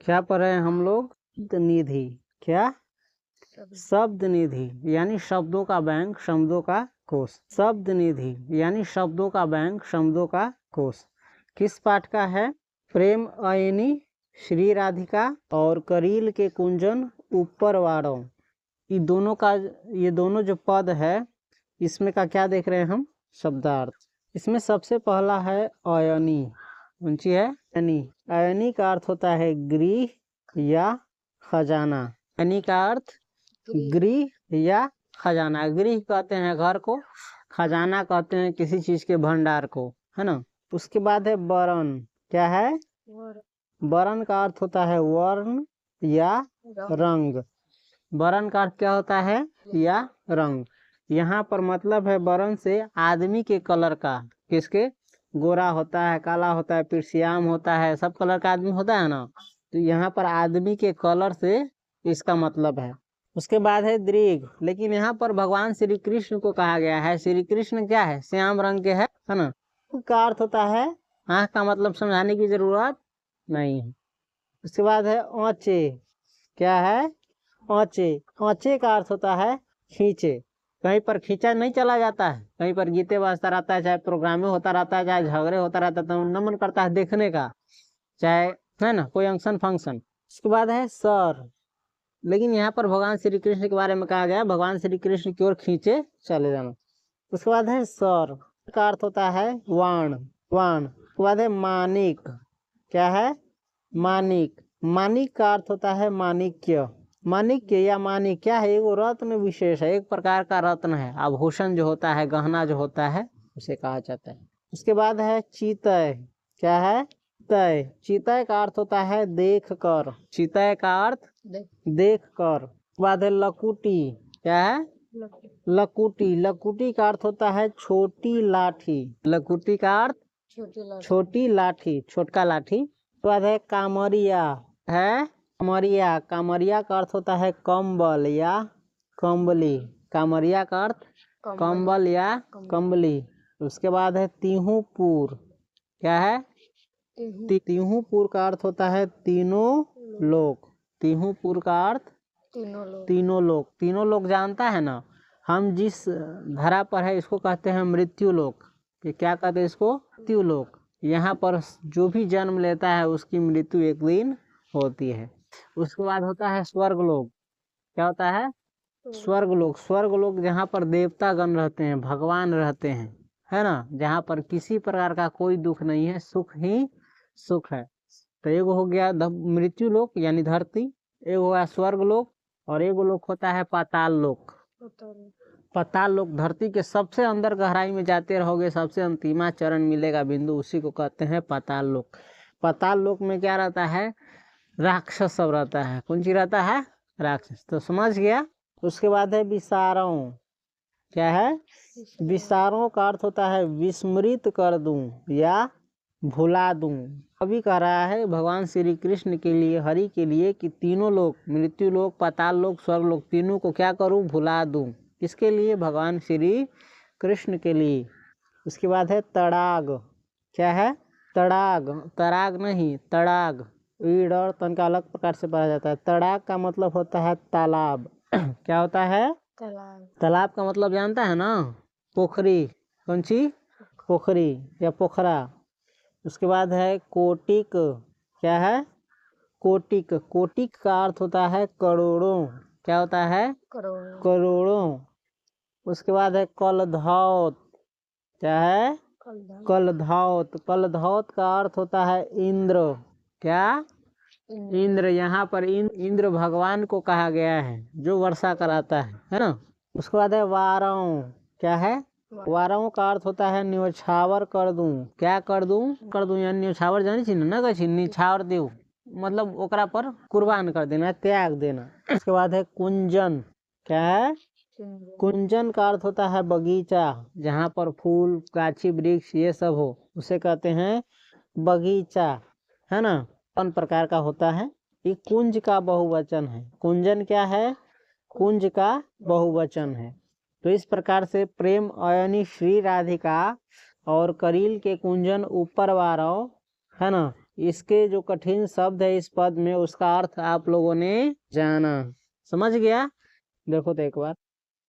क्या पढ़े हैं हम लोग? निधि। क्या? शब्द निधि यानी शब्दों का बैंक, शब्दों का कोष। शब्द निधि यानी शब्दों का बैंक, शब्दों का कोष किस पाठ का है? प्रेम अयनी, श्री राधिका और करील के कुंजन ऊपर वारों। ये दोनों जो पद है इसमें का क्या देख रहे हैं हम? शब्दार्थ। इसमें सबसे पहला है अयनी। ऊंची है अयनी। अयनी का अर्थ होता है गृह या खजाना। अयनी का अर्थ गृह या खजाना। गृह कहते हैं घर को, खजाना कहते हैं किसी चीज के भंडार को, है ना। उसके बाद है वरण। क्या है? वरण का अर्थ होता है वर्ण या रंग। वरण का अर्थ क्या होता है? या रंग। यहाँ पर मतलब है वरण से आदमी के कलर का। किसके? गोरा होता है, काला होता है, फिर श्याम होता है, सब कलर का आदमी होता है ना। तो यहाँ पर आदमी के कलर से इसका मतलब है। उसके बाद है दीर्घ। लेकिन यहाँ पर भगवान श्री कृष्ण को कहा गया है। श्री कृष्ण क्या है? श्याम रंग के है ना। का अर्थ होता है आँख का, मतलब समझाने की जरूरत नहीं है। उसके बाद है औचे। क्या है? औचे। औचे का अर्थ होता है खींचे। कहीं पर खींचा नहीं चला जाता है, कहीं पर गीते बजता रहता है, चाहे प्रोग्राम में होता रहता है, चाहे झगड़े होता रहता है, तो न मन करता है देखने का, चाहे है ना कोई फंक्शन। उसके बाद है सर। लेकिन यहाँ पर भगवान श्री कृष्ण के बारे में कहा गया भगवान श्री कृष्ण की ओर खींचे चले जाना। उसके बाद है सर का अर्थ होता है वाण। उसके बाद है मानिक। क्या है? मानिक। मानिक का अर्थ होता है माणिक्य। माणिक्य या मानिक क्या है? वो रत्न विशेष है, एक प्रकार का रत्न है। आभूषण जो होता है, गहना जो होता है, उसे कहा जाता है। उसके बाद है चीतय। क्या है? तय। चीतय का अर्थ होता है देख कर। चीतय का अर्थ देख कर। बाद है लकुटी। क्या है? लकुटी। लकुटी का अर्थ होता है छोटी लाठी। लकुटी का अर्थ छोटी लाठी, छोटका लाठी। बाद है कामरिया। है कामरिया। कामरिया का अर्थ होता है कंबल या कंबली। कामरिया का अर्थ कंबल या कंबली। उसके बाद है तिहुपुर। क्या है? तिहुपुर का अर्थ होता है तीनों लोक। तिहुपुर का अर्थ तीनों लोक। तीनों लोक जानता है ना। हम जिस धरा पर है इसको कहते हैं मृत्यु लोक। क्या कहते हैं इसको? मृत्यु लोक। यहाँ पर जो भी जन्म लेता है उसकी मृत्यु एक दिन होती है। उसके बाद होता है स्वर्गलोक। क्या होता है? स्वर्गलोक। स्वर्गलोक जहाँ पर देवता गण रहते हैं, भगवान रहते हैं, है ना, जहाँ पर किसी प्रकार का कोई दुख नहीं है, सुख ही सुख है। तो एगो हो गया मृत्यु लोक यानी धरती, एगो हो गया स्वर्ग लोक, और एगो लोक होता है पाताल लोक। पाताल लोक धरती के सबसे अंदर गहराई में जाते रहोगे, सबसे अंतिमा चरण मिलेगा बिंदु, उसी को कहते हैं पाताल लोक। पाताल लोक में क्या रहता है? राक्षस सब रहता है। कौन चीज रहता है? राक्षस। तो समझ गया। उसके बाद है विसारों। क्या है? विसारों का अर्थ होता है विस्मृत कर दूं या भुला दूं। अभी कह रहा है भगवान श्री कृष्ण के लिए, हरि के लिए, कि तीनों लोग, मृत्यु लोक, पाताल लोक, स्वर्ग लोक, तीनों को क्या करूं? भुला दूं। किसके लिए? भगवान श्री कृष्ण के लिए। उसके बाद है तड़ाग। क्या है? तड़ाग। तड़ाग नहीं, तड़ाग। ईड़ और तन का अलग प्रकार से पढ़ा जाता है। तड़ाग का मतलब होता है तालाब। क्या होता है? तालाब का मतलब जानता है ना? पोखरी। कौन सी? पोखरी या पोखरा। उसके बाद है कोटिक। क्या है? कोटिक। कोटिक का अर्थ होता है करोड़ों। क्या होता है? करोड़ों। उसके बाद है कलधौत। क्या है? कलधौत। कलधौत का अर्थ होता है इंद्र। क्या? इंद्र। यहाँ पर इंद्र भगवान को कहा गया है जो वर्षा कराता है ना। उसके बाद है वारों। क्या है? वारों का अर्थ होता है न्योछावर कर दूं। क्या कर दूं? कर दूं यानी न्योछावर जानी छी ना, कही निछावर देव, मतलब ओकरा पर कुर्बान कर देना, त्याग देना। उसके बाद है कुंजन। क्या है? कुंजन का अर्थ होता है बगीचा, जहाँ पर फूल, गाछी, वृक्ष ये सब हो, उसे कहते हैं बगीचा, है ना। कौन प्रकार का होता है? ये कुंज का बहुवचन है। कुंजन क्या है? कुंज का बहुवचन है। तो इस प्रकार से प्रेम अयनी श्री राधिका और करील के कुंजन ऊपर वारों, है ना, इसके जो कठिन शब्द है इस पद में उसका अर्थ आप लोगों ने जाना। समझ गया? देखो तो एक बार,